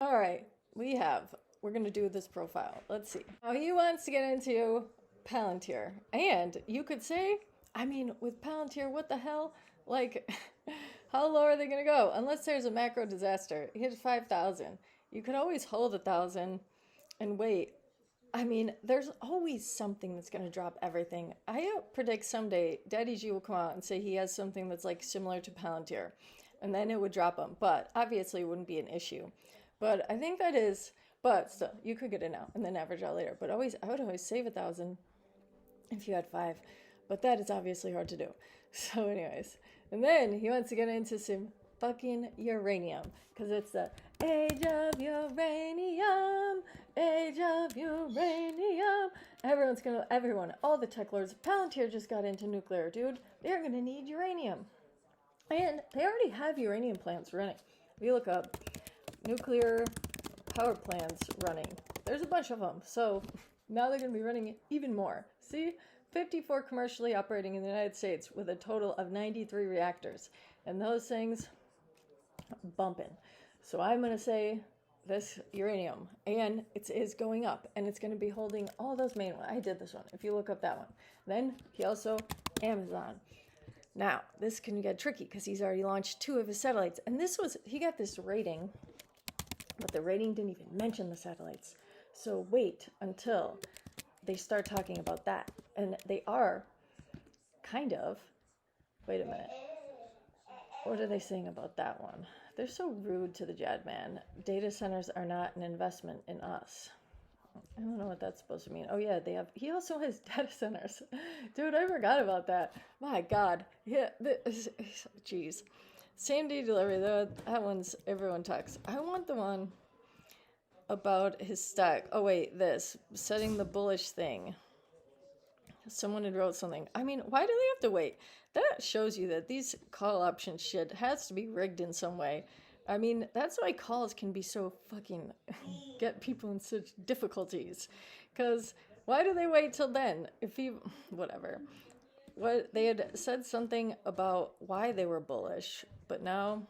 All right, we're going to do this profile. Let's see. Now, he wants to get into Palantir. And you could say, I mean, with Palantir, what the hell? Like, how low are they going to go? Unless there's a macro disaster. He hit 5,000. You could always hold 1,000 and wait. I mean, there's always something that's going to drop everything. I predict someday Daddy G will come out and say he has something that's like similar to Palantir. And then it would drop him. But obviously, it wouldn't be an issue. But I think that is, but still, you could get it now and then average out later. But I would always save 1,000 if you had 5. But that is obviously hard to do. So anyways, and then he wants to get into some fucking uranium. Because it's the age of uranium, age of uranium. Everyone, all the tech lords, Palantir just got into nuclear, dude. They're going to need uranium. And they already have uranium plants running. If you look up nuclear power plants running, there's a bunch of them. So now they're going to be running even more. See, 54 commercially operating in the United States with a total of 93 reactors. And those things bumping. So I'm going to say this uranium, and it is going up, and it's going to be holding all those main ones. I did this one. If you look up that one. Then he also, Amazon. Now, this can get tricky because he's already launched 2 of his satellites. And he got this rating, but the rating didn't even mention the satellites. So wait until they start talking about that. And they are kind of, wait a minute. What are they saying about that one? They're so rude to the Jad man. Data centers are not an investment in us. I don't know what that's supposed to mean. Oh yeah, he also has data centers. Dude, I forgot about that. My God. Yeah, jeez. Same day delivery, though, that one's, everyone talks. I want the one about his stack. Oh wait, setting the bullish thing. Someone had wrote something. I mean, why do they have to wait? That shows you that these call option shit has to be rigged in some way. I mean, that's why calls can be so fucking get people in such difficulties. Because why do they wait till then? Whatever. They had said something about why they were bullish, but now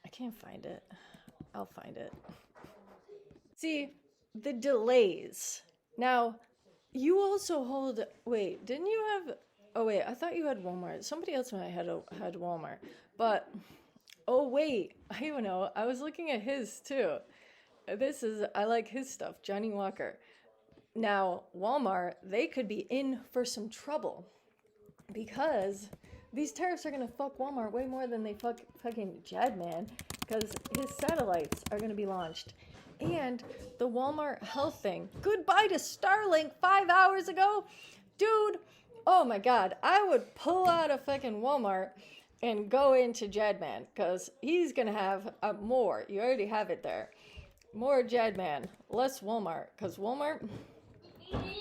I can't find it. I'll find it. See, the delays. Now, you also hold, wait, didn't you have, oh wait, I thought you had Walmart. Somebody else might have had Walmart. But, oh wait, I don't know. I was looking at his too. I like his stuff, Johnny Walker. Now, Walmart, they could be in for some trouble because these tariffs are going to fuck Walmart way more than they fucking Jadman, because his satellites are going to be launched. And the Walmart health thing. Goodbye to Starlink 5 hours ago. Dude, oh my God. I would pull out a fucking Walmart and go into Jadman, because he's going to have more. You already have it there. More Jadman, less Walmart, because Walmart,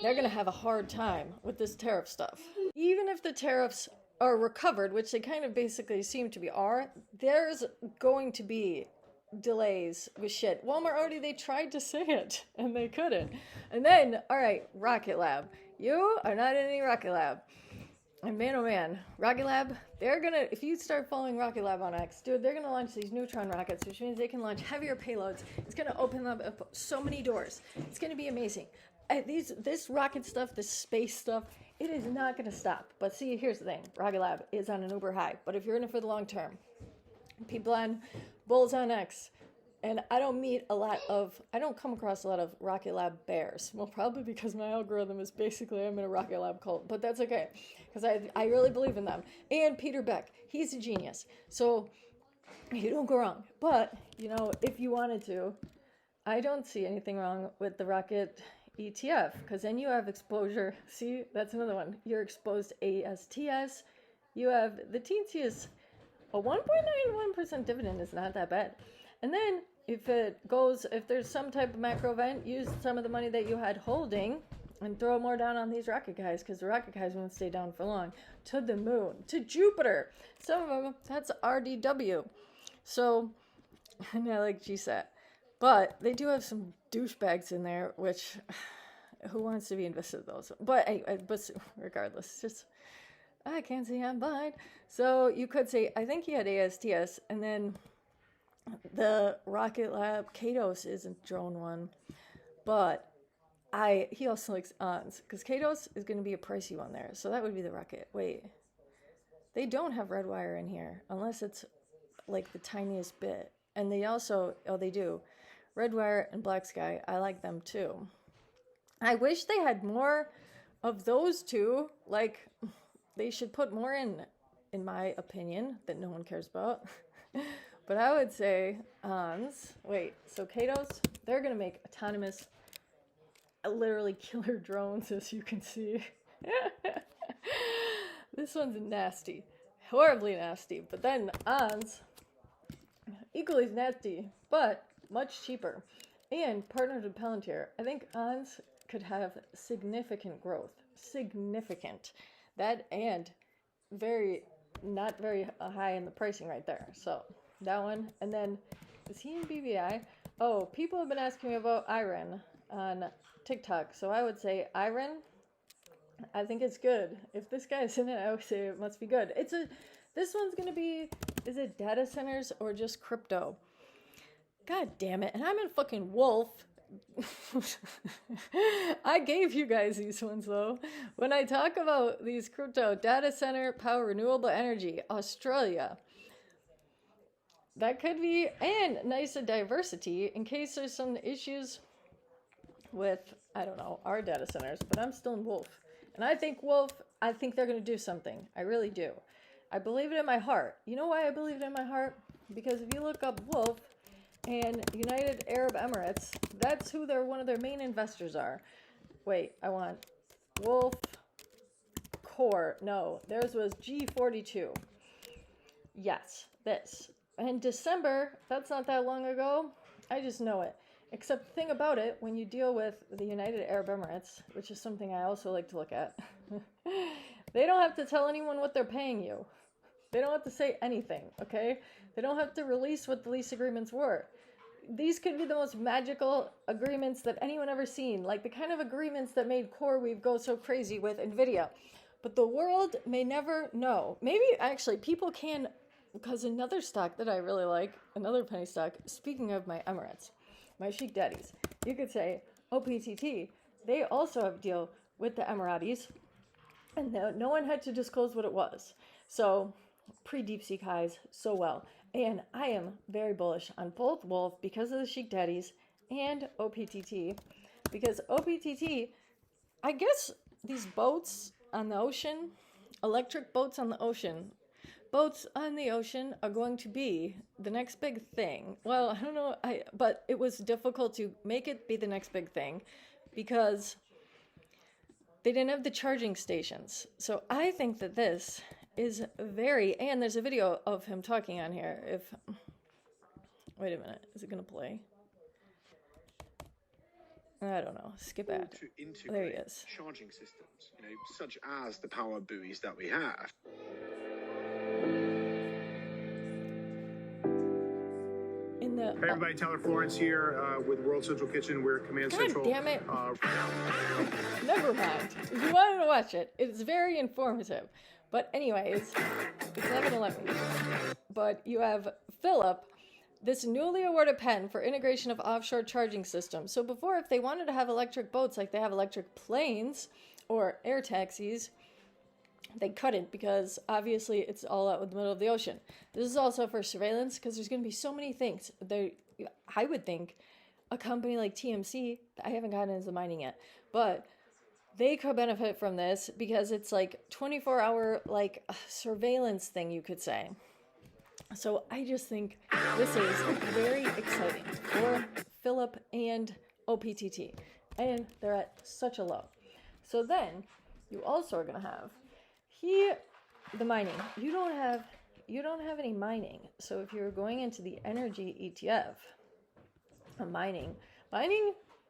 they're going to have a hard time with this tariff stuff. Even if the tariffs are recovered, which they kind of basically seem to be there's going to be delays with shit. Walmart already, they tried to say it and they couldn't. And then, all right, Rocket Lab. You are not in any Rocket Lab. And man, oh man, Rocket Lab, if you start following Rocket Lab on X, dude, they're gonna launch these neutron rockets, which means they can launch heavier payloads. It's gonna open up so many doors. It's gonna be amazing. This rocket stuff, this space stuff, it is not gonna stop. But see, here's the thing. Rocket Lab is on an uber high. But if you're in it for the long term, people on Bulls on X, and I don't come across a lot of Rocket Lab bears. Well, probably because my algorithm is basically I'm in a Rocket Lab cult, but that's okay, because I really believe in them. And Peter Beck, he's a genius. So you don't go wrong. But, if you wanted to, I don't see anything wrong with the Rocket ETF, because then you have exposure. See, that's another one. You're exposed to ASTS. You have the TTS. A 1.91% dividend is not that bad. And then if there's some type of macro event, use some of the money that you had holding and throw more down on these rocket guys, because the rocket guys won't stay down for long. To the moon, to Jupiter. Some of them, that's RDW. So, and I like GSAT. But they do have some douchebags in there, which, who wants to be invested in those? But anyway, regardless, just, I can't say I'm behind. So you could say, I think he had ASTS, and then The Rocket Lab, Kratos is a drone one, but he also likes ONS, because Kratos is going to be a pricey one there, so that would be the Rocket. Wait, they don't have Redwire in here, unless it's like the tiniest bit. And they also, oh, they do. Redwire and Black Sky, I like them too. I wish they had more of those two. Like, they should put more in my opinion, that no one cares about. But I would say, wait, so Kratos, they're going to make autonomous, literally killer drones, as you can see. This one's nasty. Horribly nasty. But then ONS, equally nasty, but much cheaper. And partnered with Palantir. I think ONS could have significant growth. Significant. That and not very high in the pricing right there. So that one. And then, is he in BVI? Oh, people have been asking me about Iron on TikTok. So I would say Iron, I think it's good. If this guy's in it, I would say it must be good. This one's going to be, is it data centers or just crypto? God damn it. And I'm in fucking Wolf. I gave you guys these ones though. When I talk about these crypto, data center, power, renewable energy, Australia, that could be, and nice diversity in case there's some issues with, I don't know, our data centers, but I'm still in Wolf. And I think Wolf, I think they're going to do something. I really do. I believe it in my heart. You know why I believe it in my heart? Because if you look up Wolf and United Arab Emirates, that's who one of their main investors are. Wait, I want Wolf Core. No, theirs was G42. Yes, this. In December, that's not that long ago. I just know it. Except the thing about it, when you deal with the United Arab Emirates, which is something I also like to look at, they don't have to tell anyone what they're paying you. They don't have to say anything, okay? They don't have to release what the lease agreements were. These could be the most magical agreements that anyone ever seen, like the kind of agreements that made CoreWeave go so crazy with NVIDIA. But the world may never know. Maybe, actually, people can, because another stock that I really like, another penny stock, speaking of my Emirates, my Sheikh Daddies, you could say, OPTT, they also have a deal with the Emiratis, and no one had to disclose what it was. So, pre-DeepSeek highs so well. And I am very bullish on both Wolf because of the Sheikh Daddies and OPTT. Because OPTT, I guess these boats on the ocean, electric boats on the ocean, are going to be the next big thing. Well, I don't know, but it was difficult to make it be the next big thing because they didn't have the charging stations. So I think that this is and there's a video of him talking on here. Wait a minute, is it gonna play? I don't know, skip ad. There he is. Charging systems, such as the power buoys that we have. Hey everybody, Tyler Florence here with World Central Kitchen. We're Command God Central. Damn it. Never mind. If you wanted to watch it, it's very informative. But anyways, it's not going to let me. But you have Philip, this newly awarded patent for integration of offshore charging systems. So before, if they wanted to have electric boats like they have electric planes or air taxis, they couldn't because obviously it's all out in the middle of the ocean. This is also for surveillance because there's going to be so many things. I would think a company like TMC, I haven't gotten into mining yet, but they could benefit from this because it's like 24-hour like surveillance thing, you could say. So I just think this is very exciting for Philip and OPTT. And they're at such a low. So then you also are going to have the mining. You don't have any mining. So if you're going into the energy ETF, mining,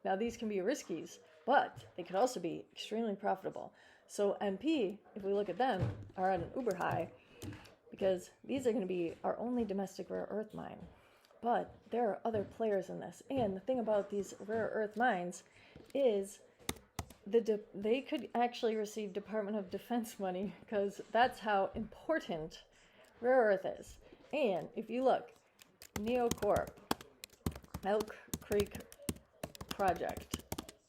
now these can be riskies, but they could also be extremely profitable. So MP, if we look at them, are at an uber high because these are going to be our only domestic rare earth mine. But there are other players in this. And the thing about these rare earth mines is they could actually receive Department of Defense money because that's how important rare earth is. And if you look, Neocorp, Elk Creek project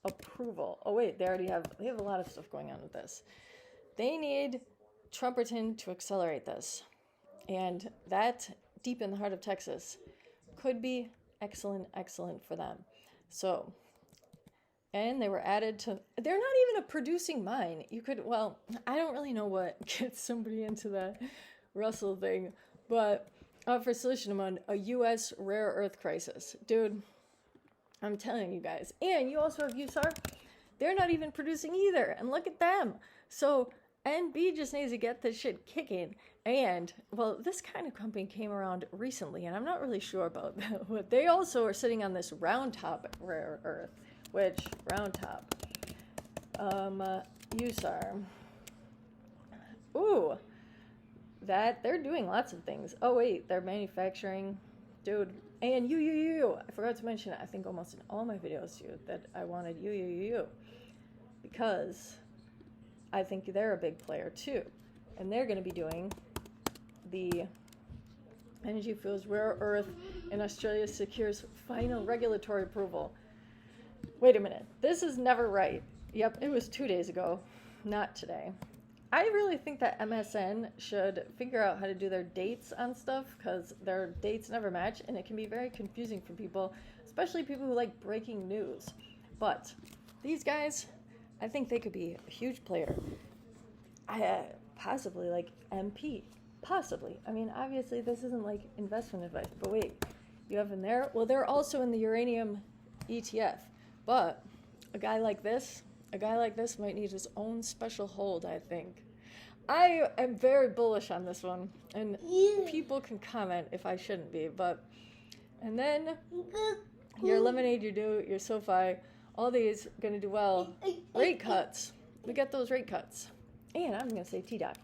approval. Oh wait, they have a lot of stuff going on with this. They need Trumperton to accelerate this. And that, deep in the heart of Texas, could be excellent for them. So, and they were added to, they're not even a producing mine. You could, well, I don't really know what gets somebody into the Russell thing, but for Silicium, a U.S. rare earth crisis. Dude, I'm telling you guys. And you also have USAR. They're not even producing either. And look at them. So NB just needs to get this shit kicking. And, well, this kind of company came around recently, and I'm not really sure about that. But they also are sitting on this round top rare earth, which, round top, USAR. Ooh, that, they're doing lots of things. Oh, wait, they're manufacturing, dude. And I forgot to mention, I think almost in all my videos, too, that I wanted because I think they're a big player, too. And they're going to be doing the Energy Fuels Rare Earth, and Australia secures final regulatory approval. Wait a minute. This is never right. Yep, it was 2 days ago, not today. I really think that MSN should figure out how to do their dates on stuff, because their dates never match, and it can be very confusing for people, especially people who like breaking news. But these guys, I think they could be a huge player. Possibly like MP. Possibly. I mean, obviously this isn't like investment advice, but wait, you have in there? Well, they're also in the uranium ETF, but a guy like this might need his own special hold, I think. I am very bullish on this one, and people can comment if I shouldn't be, but, and then your Lemonade, your SoFi, all these going to do well. Rate cuts. We got those rate cuts. And I'm going to say T-Doc,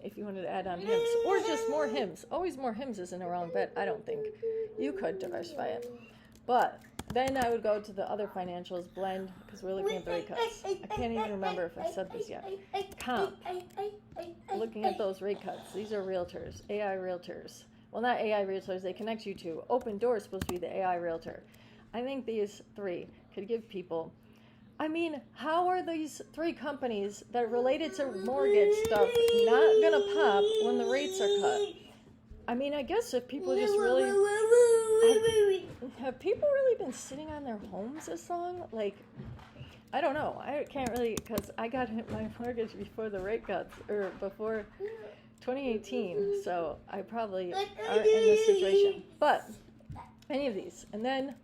if you wanted to add on hymns, or just more hymns. Always more hymns isn't a wrong bet, I don't think. You could diversify it. But then I would go to the other financials, blend, because we're looking at the rate cuts. I can't even remember if I said this yet. Comp, looking at those rate cuts. These are realtors, AI realtors. Well, not AI realtors, they connect you to. Open Door is supposed to be the AI realtor. I think these three could give people, I mean, how are these three companies that are related to mortgage stuff not gonna pop when the rates are cut? I mean, I guess if people just really, have people really been sitting on their homes this long? Like, I don't know. I can't really, because I got hit my mortgage before the rate cuts, or before 2018, so I probably are in this situation. But any of these, and then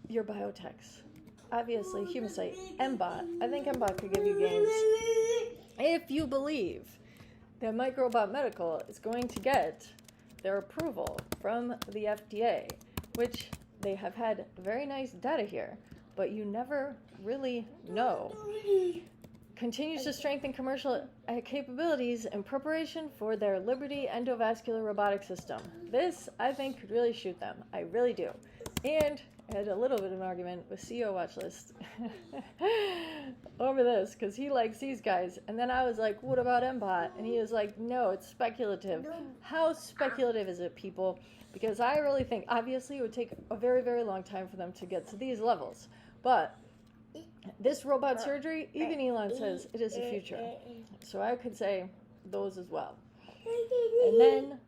your biotechs. Obviously, Humacyte, MBOT. I think MBOT could give you gains. If you believe that Microbot Medical is going to get their approval from the FDA, which they have had very nice data here, but you never really know. Continues to strengthen commercial capabilities in preparation for their Liberty endovascular robotic system. This, I think, could really shoot them. I really do. And I had a little bit of an argument with CEO Watchlist over this, because he likes these guys. And then I was like, what about MBOT? And he was like, no, it's speculative. How speculative is it, people? Because I really think, obviously, it would take a very, very long time for them to get to these levels. But this robot surgery, even Elon says it is the future. So I could say those as well. And then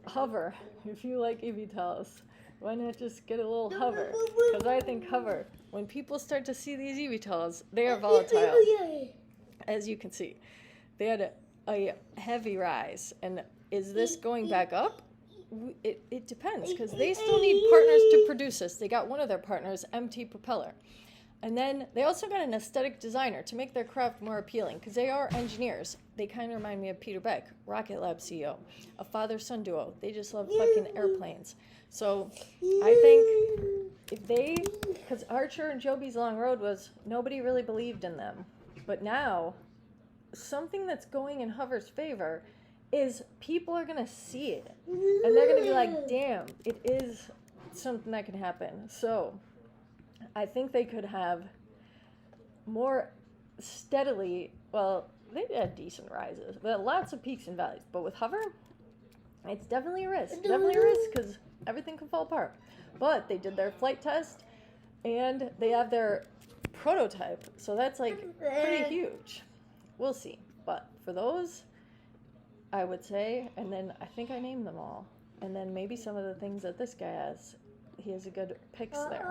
Hover, if you like EVTOLs. Why not just get a little Hover? Because I think Hover, when people start to see these EVTOLs, they are volatile. As you can see, they had a heavy rise. And is this going back up? It depends, because they still need partners to produce this. They got one of their partners, MT Propeller. And then they also got an aesthetic designer to make their craft more appealing, because they are engineers. They kind of remind me of Peter Beck, Rocket Lab CEO, a father-son duo. They just love fucking airplanes. So I think if they, because Archer and Joby's Long Road was, nobody really believed in them. But now, something that's going in Hover's favor is people are going to see it. And they're going to be like, damn, it is something that can happen. So I think they could have more steadily, well, they had decent rises, but lots of peaks and valleys. But with Hover, it's definitely a risk. Definitely a risk, because everything could fall apart. But they did their flight test and they have their prototype. So that's like pretty huge. We'll see. But for those, I would say, and then I think I named them all. And then maybe some of the things that this guy has. He has a good picks there.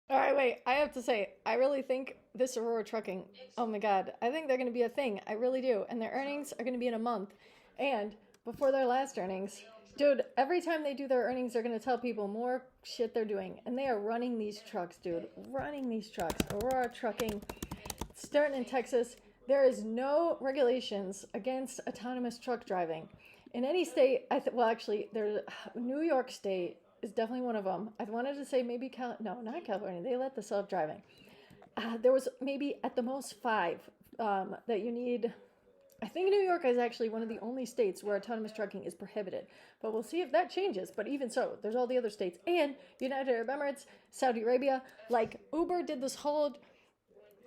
All right, wait. I have to say, I really think this Aurora Trucking, oh my God, I think they're going to be a thing. I really do. And their earnings are going to be in a month. And before their last earnings, dude, every time they do their earnings, they're going to tell people more shit they're doing. And they are running these trucks, dude. Running these trucks. Aurora Trucking, starting in Texas. There is no regulations against autonomous truck driving. In any state, well, actually, there's New York State is definitely one of them. I wanted to say maybe no, not California. They let the self-driving. There was maybe at the most 5 that you need. I think New York is actually one of the only states where autonomous trucking is prohibited. But we'll see if that changes. But even so, there's all the other states. And United Arab Emirates, Saudi Arabia. Like Uber did this whole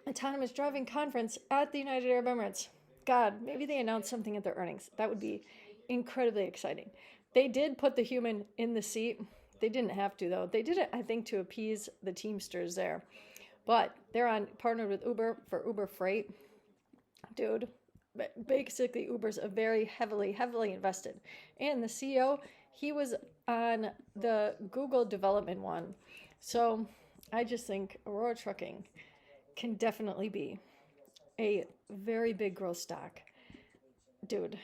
autonomous driving conference at the United Arab Emirates. God, maybe they announced something at their earnings. That would be incredibly exciting. They did put the human in the seat. They didn't have to, though. They did it, I think, to appease the Teamsters there. But they're partnered with Uber for Uber Freight. Dude, basically Uber's a very heavily invested. And the CEO, he was on the Google development one. So I just think Aurora Trucking can definitely be a very big growth stock. Dude,